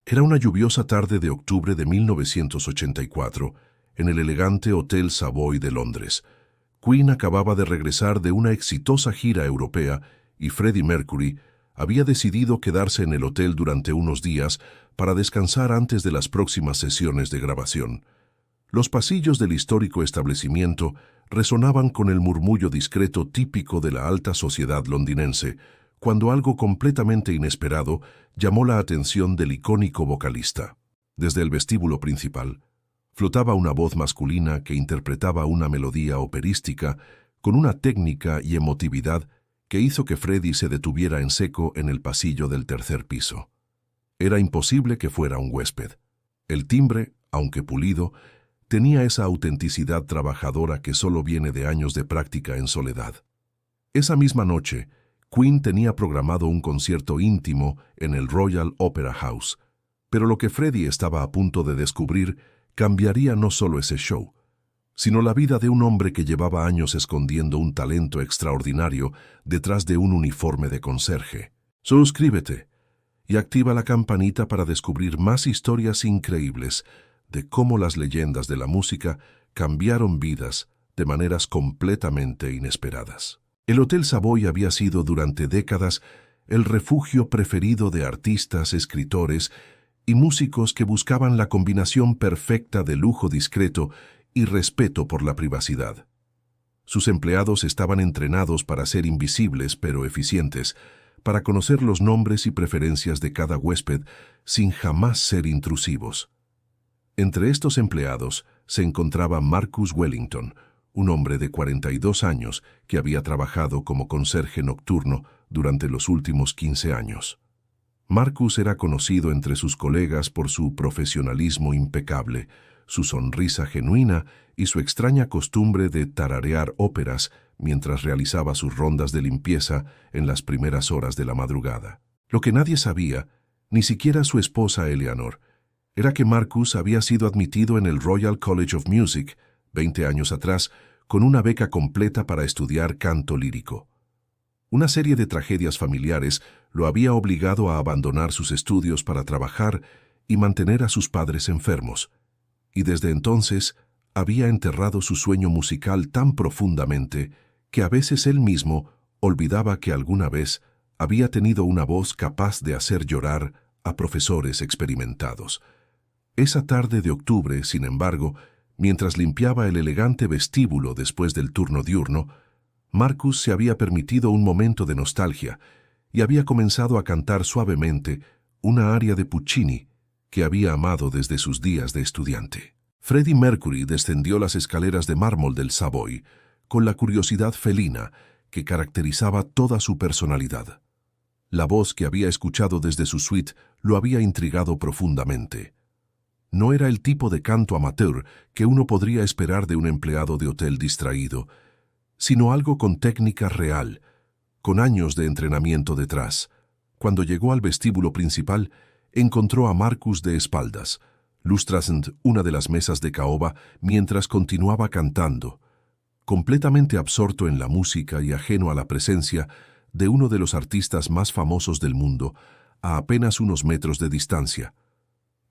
Era una lluviosa tarde de octubre de 1984, en el elegante Hotel Savoy de Londres. Queen acababa de regresar de una exitosa gira europea y Freddie Mercury había decidido quedarse en el hotel durante unos días para descansar antes de las próximas sesiones de grabación. Los pasillos del histórico establecimiento resonaban con el murmullo discreto típico de la alta sociedad londinense, cuando algo completamente inesperado llamó la atención del icónico vocalista. Desde el vestíbulo principal, flotaba una voz masculina que interpretaba una melodía operística con una técnica y emotividad que hizo que Freddie se detuviera en seco en el pasillo del tercer piso. Era imposible que fuera un huésped. El timbre, aunque pulido, tenía esa autenticidad trabajadora que solo viene de años de práctica en soledad. Esa misma noche, Queen tenía programado un concierto íntimo en el Royal Opera House, pero lo que Freddie estaba a punto de descubrir cambiaría no solo ese show, sino la vida de un hombre que llevaba años escondiendo un talento extraordinario detrás de un uniforme de conserje. Suscríbete y activa la campanita para descubrir más historias increíbles de cómo las leyendas de la música cambiaron vidas de maneras completamente inesperadas. El Hotel Savoy había sido durante décadas el refugio preferido de artistas, escritores y músicos que buscaban la combinación perfecta de lujo discreto y respeto por la privacidad. Sus empleados estaban entrenados para ser invisibles pero eficientes, para conocer los nombres y preferencias de cada huésped sin jamás ser intrusivos. Entre estos empleados se encontraba Marcus Wellington, un hombre de 42 años que había trabajado como conserje nocturno durante los últimos 15 años. Marcus era conocido entre sus colegas por su profesionalismo impecable, su sonrisa genuina y su extraña costumbre de tararear óperas mientras realizaba sus rondas de limpieza en las primeras horas de la madrugada. Lo que nadie sabía, ni siquiera su esposa Eleanor, era que Marcus había sido admitido en el Royal College of Music 20 años atrás con una beca completa para estudiar canto lírico. Una serie de tragedias familiares lo había obligado a abandonar sus estudios para trabajar y mantener a sus padres enfermos, y desde entonces había enterrado su sueño musical tan profundamente que a veces él mismo olvidaba que alguna vez había tenido una voz capaz de hacer llorar a profesores experimentados. Esa tarde de octubre, sin embargo, mientras limpiaba el elegante vestíbulo después del turno diurno, Marcus se había permitido un momento de nostalgia y había comenzado a cantar suavemente una aria de Puccini que había amado desde sus días de estudiante. Freddie Mercury descendió las escaleras de mármol del Savoy con la curiosidad felina que caracterizaba toda su personalidad. La voz que había escuchado desde su suite lo había intrigado profundamente. No era el tipo de canto amateur que uno podría esperar de un empleado de hotel distraído, sino algo con técnica real, con años de entrenamiento detrás. Cuando llegó al vestíbulo principal, encontró a Marcus de espaldas, lustrando una de las mesas de caoba mientras continuaba cantando, completamente absorto en la música y ajeno a la presencia de uno de los artistas más famosos del mundo, a apenas unos metros de distancia.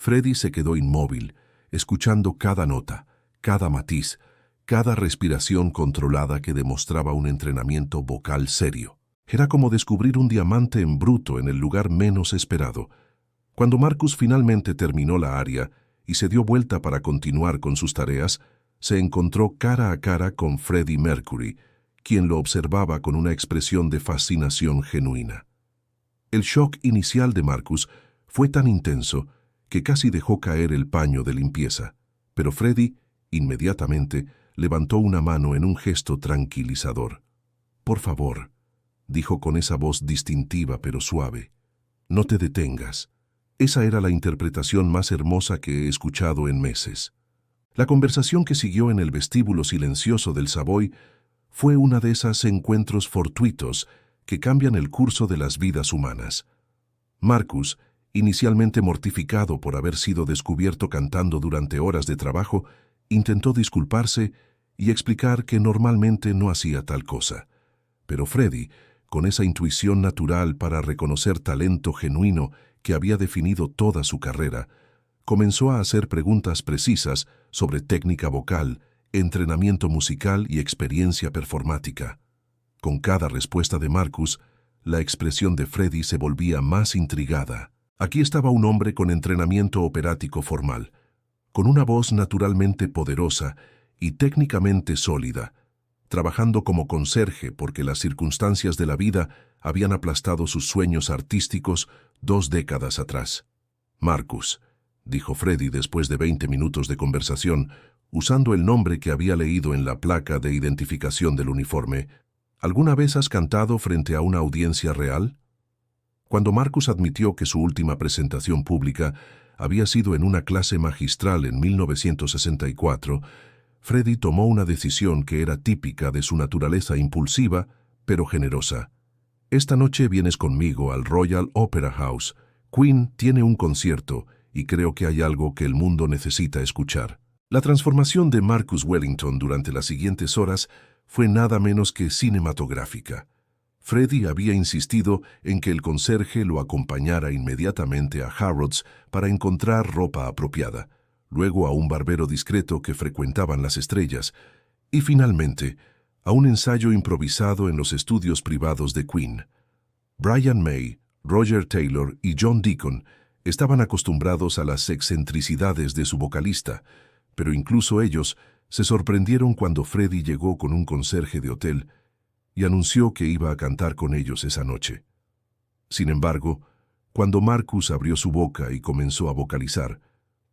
Freddie se quedó inmóvil, escuchando cada nota, cada matiz, cada respiración controlada que demostraba un entrenamiento vocal serio. Era como descubrir un diamante en bruto en el lugar menos esperado. Cuando Marcus finalmente terminó la aria y se dio vuelta para continuar con sus tareas, se encontró cara a cara con Freddie Mercury, quien lo observaba con una expresión de fascinación genuina. El shock inicial de Marcus fue tan intenso que casi dejó caer el paño de limpieza, pero Freddie, inmediatamente, levantó una mano en un gesto tranquilizador. «Por favor», dijo con esa voz distintiva pero suave, «no te detengas». Esa era la interpretación más hermosa que he escuchado en meses. La conversación que siguió en el vestíbulo silencioso del Savoy fue una de esos encuentros fortuitos que cambian el curso de las vidas humanas. Marcus, inicialmente mortificado por haber sido descubierto cantando durante horas de trabajo, intentó disculparse y explicar que normalmente no hacía tal cosa. Pero Freddie, con esa intuición natural para reconocer talento genuino que había definido toda su carrera, comenzó a hacer preguntas precisas sobre técnica vocal, entrenamiento musical y experiencia performática. Con cada respuesta de Marcus, la expresión de Freddie se volvía más intrigada. Aquí estaba un hombre con entrenamiento operático formal, con una voz naturalmente poderosa y técnicamente sólida, trabajando como conserje porque las circunstancias de la vida habían aplastado sus sueños artísticos 2 décadas atrás. Marcus, dijo Freddie después de 20 minutos de conversación, usando el nombre que había leído en la placa de identificación del uniforme, ¿alguna vez has cantado frente a una audiencia real? Cuando Marcus admitió que su última presentación pública había sido en una clase magistral en 1964, Freddie tomó una decisión que era típica de su naturaleza impulsiva, pero generosa. Esta noche vienes conmigo al Royal Opera House. Queen tiene un concierto y creo que hay algo que el mundo necesita escuchar. La transformación de Marcus Wellington durante las siguientes horas fue nada menos que cinematográfica. Freddie había insistido en que el conserje lo acompañara inmediatamente a Harrods para encontrar ropa apropiada, luego a un barbero discreto que frecuentaban las estrellas, y finalmente a un ensayo improvisado en los estudios privados de Queen. Brian May, Roger Taylor y John Deacon estaban acostumbrados a las excentricidades de su vocalista, pero incluso ellos se sorprendieron cuando Freddie llegó con un conserje de hotel y anunció que iba a cantar con ellos esa noche. Sin embargo, cuando Marcus abrió su boca y comenzó a vocalizar,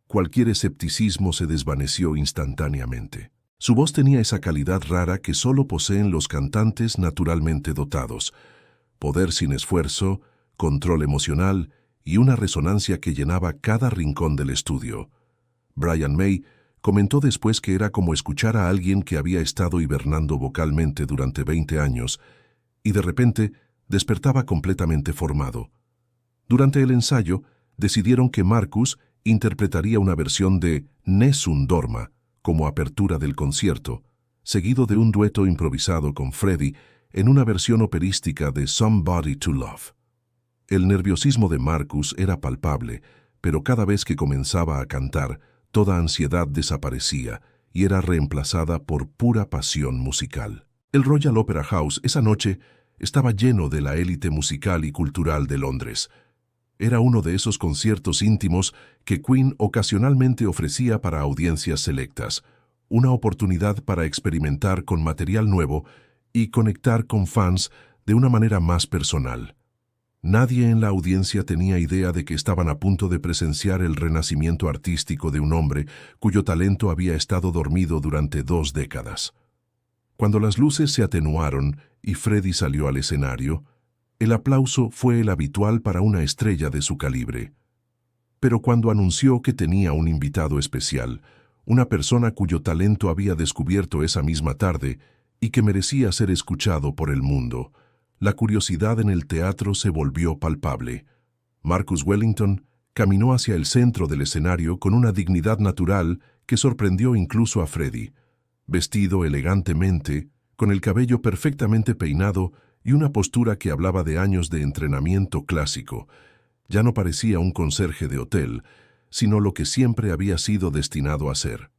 cualquier escepticismo se desvaneció instantáneamente. Su voz tenía esa calidad rara que solo poseen los cantantes naturalmente dotados: poder sin esfuerzo, control emocional y una resonancia que llenaba cada rincón del estudio. Brian May comentó después que era como escuchar a alguien que había estado hibernando vocalmente durante 20 años y de repente despertaba completamente formado. Durante el ensayo, decidieron que Marcus interpretaría una versión de Nessun Dorma como apertura del concierto, seguido de un dueto improvisado con Freddie en una versión operística de Somebody to Love. El nerviosismo de Marcus era palpable, pero cada vez que comenzaba a cantar, toda ansiedad desaparecía y era reemplazada por pura pasión musical. El Royal Opera House esa noche estaba lleno de la élite musical y cultural de Londres. Era uno de esos conciertos íntimos que Queen ocasionalmente ofrecía para audiencias selectas, una oportunidad para experimentar con material nuevo y conectar con fans de una manera más personal. Nadie en la audiencia tenía idea de que estaban a punto de presenciar el renacimiento artístico de un hombre cuyo talento había estado dormido durante 2 décadas. Cuando las luces se atenuaron y Freddie salió al escenario, el aplauso fue el habitual para una estrella de su calibre. Pero cuando anunció que tenía un invitado especial, una persona cuyo talento había descubierto esa misma tarde y que merecía ser escuchado por el mundo, la curiosidad en el teatro se volvió palpable. Marcus Wellington caminó hacia el centro del escenario con una dignidad natural que sorprendió incluso a Freddie. Vestido elegantemente, con el cabello perfectamente peinado y una postura que hablaba de años de entrenamiento clásico, ya no parecía un conserje de hotel, sino lo que siempre había sido destinado a ser: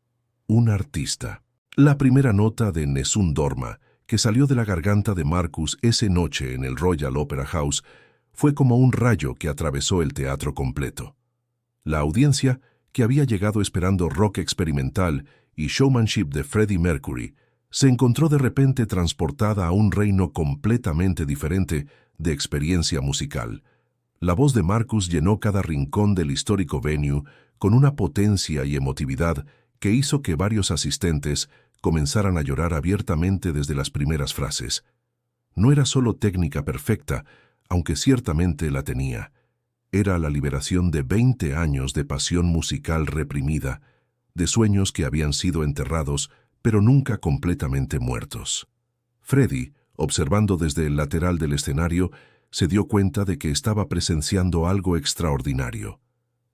un artista. La primera nota de Nessun Dorma, que salió de la garganta de Marcus esa noche en el Royal Opera House, fue como un rayo que atravesó el teatro completo. La audiencia, que había llegado esperando rock experimental y showmanship de Freddie Mercury, se encontró de repente transportada a un reino completamente diferente de experiencia musical. La voz de Marcus llenó cada rincón del histórico venue con una potencia y emotividad que hizo que varios asistentes comenzaran a llorar abiertamente desde las primeras frases. No era solo técnica perfecta, aunque ciertamente la tenía. Era la liberación de 20 años de pasión musical reprimida, de sueños que habían sido enterrados, pero nunca completamente muertos. Freddie, observando desde el lateral del escenario, se dio cuenta de que estaba presenciando algo extraordinario.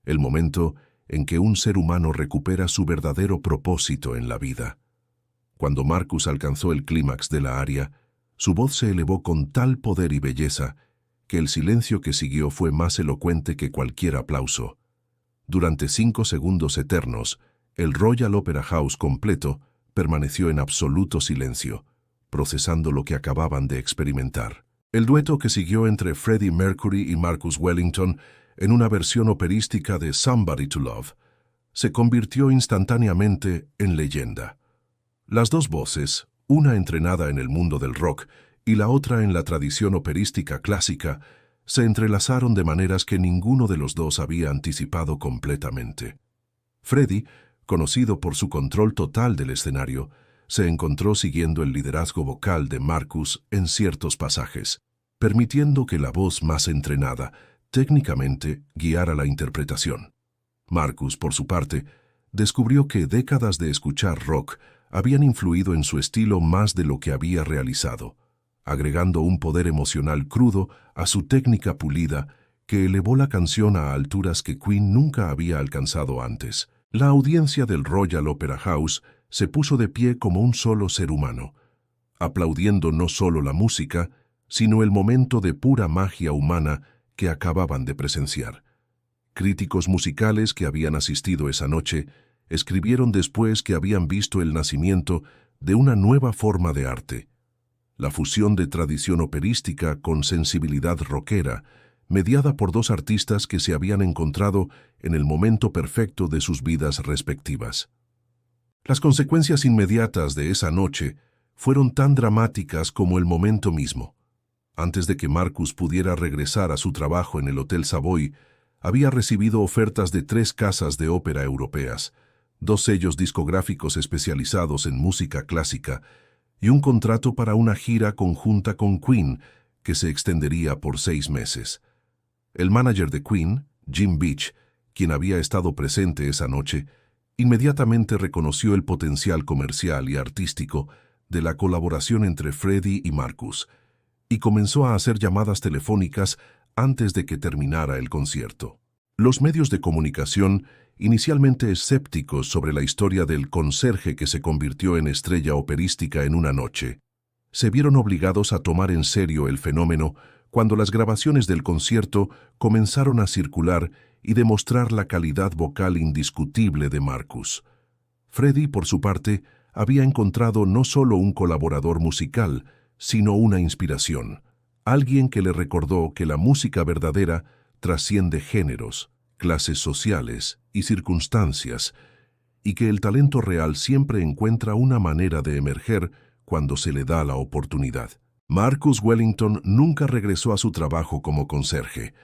El momento en que un ser humano recupera su verdadero propósito en la vida. Cuando Marcus alcanzó el clímax de la aria, su voz se elevó con tal poder y belleza que el silencio que siguió fue más elocuente que cualquier aplauso. Durante 5 segundos eternos, el Royal Opera House completo permaneció en absoluto silencio, procesando lo que acababan de experimentar. El dueto que siguió entre Freddie Mercury y Marcus Wellington en una versión operística de Somebody to Love se convirtió instantáneamente en leyenda. Las dos voces, una entrenada en el mundo del rock y la otra en la tradición operística clásica, se entrelazaron de maneras que ninguno de los dos había anticipado completamente. Freddie, conocido por su control total del escenario, se encontró siguiendo el liderazgo vocal de Marcus en ciertos pasajes, permitiendo que la voz más entrenada, técnicamente, guiara la interpretación. Marcus, por su parte, descubrió que décadas de escuchar rock habían influido en su estilo más de lo que había realizado, agregando un poder emocional crudo a su técnica pulida que elevó la canción a alturas que Queen nunca había alcanzado antes. La audiencia del Royal Opera House se puso de pie como un solo ser humano, aplaudiendo no solo la música, sino el momento de pura magia humana que acababan de presenciar. Críticos musicales que habían asistido esa noche escribieron después que habían visto el nacimiento de una nueva forma de arte, la fusión de tradición operística con sensibilidad rockera, mediada por dos artistas que se habían encontrado en el momento perfecto de sus vidas respectivas. Las consecuencias inmediatas de esa noche fueron tan dramáticas como el momento mismo. Antes de que Marcus pudiera regresar a su trabajo en el Hotel Savoy, había recibido ofertas de 3 casas de ópera europeas, 2 sellos discográficos especializados en música clásica y un contrato para una gira conjunta con Queen que se extendería por 6 meses. El manager de Queen, Jim Beach, quien había estado presente esa noche, inmediatamente reconoció el potencial comercial y artístico de la colaboración entre Freddie y Marcus, y comenzó a hacer llamadas telefónicas antes de que terminara el concierto. Los medios de comunicación, inicialmente escépticos sobre la historia del conserje que se convirtió en estrella operística en una noche, se vieron obligados a tomar en serio el fenómeno cuando las grabaciones del concierto comenzaron a circular y demostrar la calidad vocal indiscutible de Marcus. Freddie, por su parte, había encontrado no solo un colaborador musical, sino una inspiración, alguien que le recordó que la música verdadera trasciende géneros, clases sociales y circunstancias, y que el talento real siempre encuentra una manera de emerger cuando se le da la oportunidad. Marcus Wellington nunca regresó a su trabajo como conserje.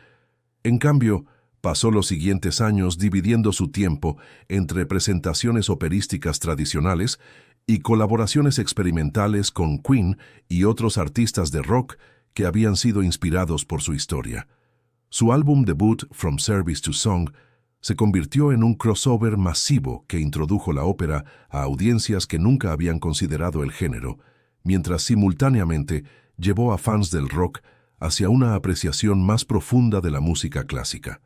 En cambio, pasó los siguientes años dividiendo su tiempo entre presentaciones operísticas tradicionales y colaboraciones experimentales con Queen y otros artistas de rock que habían sido inspirados por su historia. Su álbum debut, From Service to Song, se convirtió en un crossover masivo que introdujo la ópera a audiencias que nunca habían considerado el género, mientras simultáneamente llevó a fans del rock hacia una apreciación más profunda de la música clásica.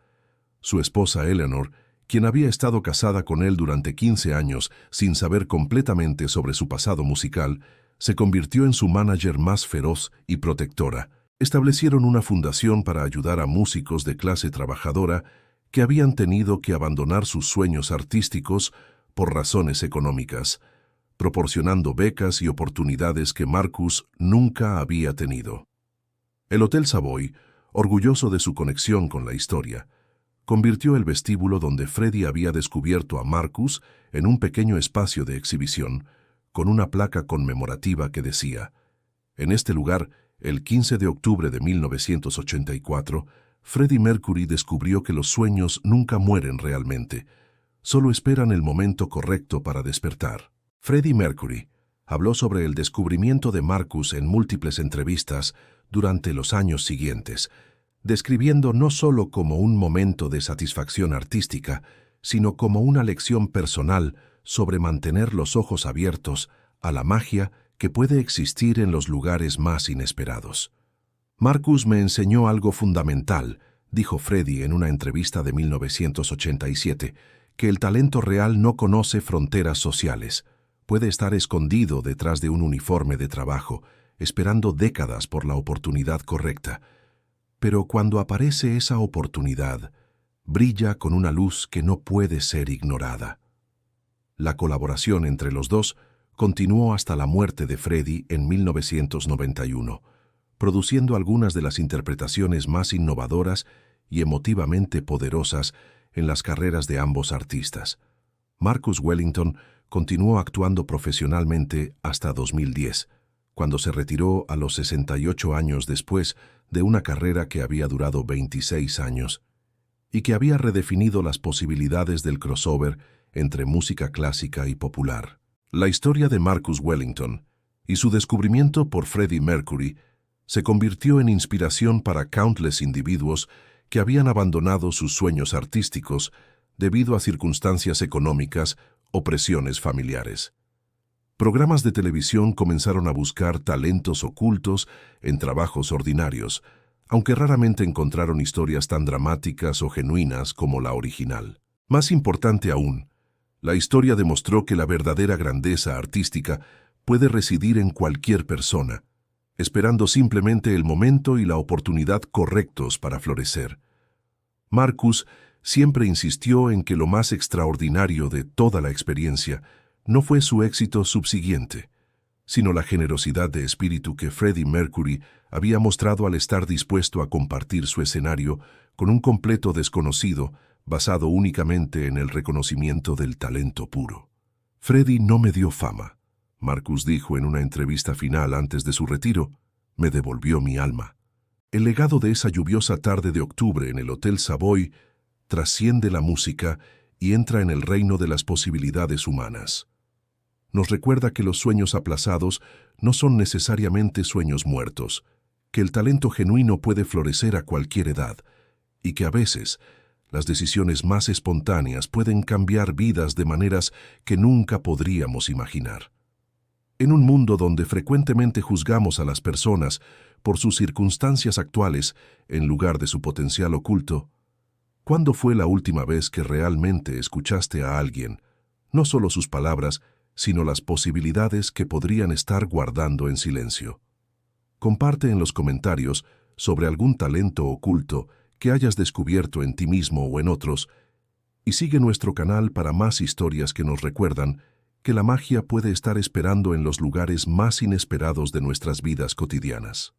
Su esposa Eleanor, quien había estado casada con él durante 15 años sin saber completamente sobre su pasado musical, se convirtió en su manager más feroz y protectora. Establecieron una fundación para ayudar a músicos de clase trabajadora que habían tenido que abandonar sus sueños artísticos por razones económicas, proporcionando becas y oportunidades que Marcus nunca había tenido. El Hotel Savoy, orgulloso de su conexión con la historia, convirtió el vestíbulo donde Freddie había descubierto a Marcus en un pequeño espacio de exhibición, con una placa conmemorativa que decía: en este lugar, el 15 de octubre de 1984, Freddie Mercury descubrió que los sueños nunca mueren realmente, solo esperan el momento correcto para despertar. Freddie Mercury habló sobre el descubrimiento de Marcus en múltiples entrevistas durante los años siguientes, describiendo no solo como un momento de satisfacción artística, sino como una lección personal sobre mantener los ojos abiertos a la magia que puede existir en los lugares más inesperados. Marcus me enseñó algo fundamental, dijo Freddie en una entrevista de 1987, que el talento real no conoce fronteras sociales. Puede estar escondido detrás de un uniforme de trabajo, esperando décadas por la oportunidad correcta. Pero cuando aparece esa oportunidad, brilla con una luz que no puede ser ignorada. La colaboración entre los dos continuó hasta la muerte de Freddie en 1991, produciendo algunas de las interpretaciones más innovadoras y emotivamente poderosas en las carreras de ambos artistas. Marcus Wellington continuó actuando profesionalmente hasta 2010, cuando se retiró a los 68 años después de una carrera que había durado 26 años y que había redefinido las posibilidades del crossover entre música clásica y popular. La historia de Marcus Wellington y su descubrimiento por Freddie Mercury se convirtió en inspiración para countless individuos que habían abandonado sus sueños artísticos debido a circunstancias económicas o presiones familiares. Programas de televisión comenzaron a buscar talentos ocultos en trabajos ordinarios, aunque raramente encontraron historias tan dramáticas o genuinas como la original. Más importante aún, la historia demostró que la verdadera grandeza artística puede residir en cualquier persona, esperando simplemente el momento y la oportunidad correctos para florecer. Marcus siempre insistió en que lo más extraordinario de toda la experiencia no fue su éxito subsiguiente, sino la generosidad de espíritu que Freddie Mercury había mostrado al estar dispuesto a compartir su escenario con un completo desconocido basado únicamente en el reconocimiento del talento puro. Freddie no me dio fama, Marcus dijo en una entrevista final antes de su retiro, me devolvió mi alma. El legado de esa lluviosa tarde de octubre en el Hotel Savoy trasciende la música y entra en el reino de las posibilidades humanas. Nos recuerda que los sueños aplazados no son necesariamente sueños muertos, que el talento genuino puede florecer a cualquier edad y que a veces las decisiones más espontáneas pueden cambiar vidas de maneras que nunca podríamos imaginar. En un mundo donde frecuentemente juzgamos a las personas por sus circunstancias actuales en lugar de su potencial oculto, ¿cuándo fue la última vez que realmente escuchaste a alguien, no solo sus palabras, sino las posibilidades que podrían estar guardando en silencio? Comparte en los comentarios sobre algún talento oculto que hayas descubierto en ti mismo o en otros, y sigue nuestro canal para más historias que nos recuerdan que la magia puede estar esperando en los lugares más inesperados de nuestras vidas cotidianas.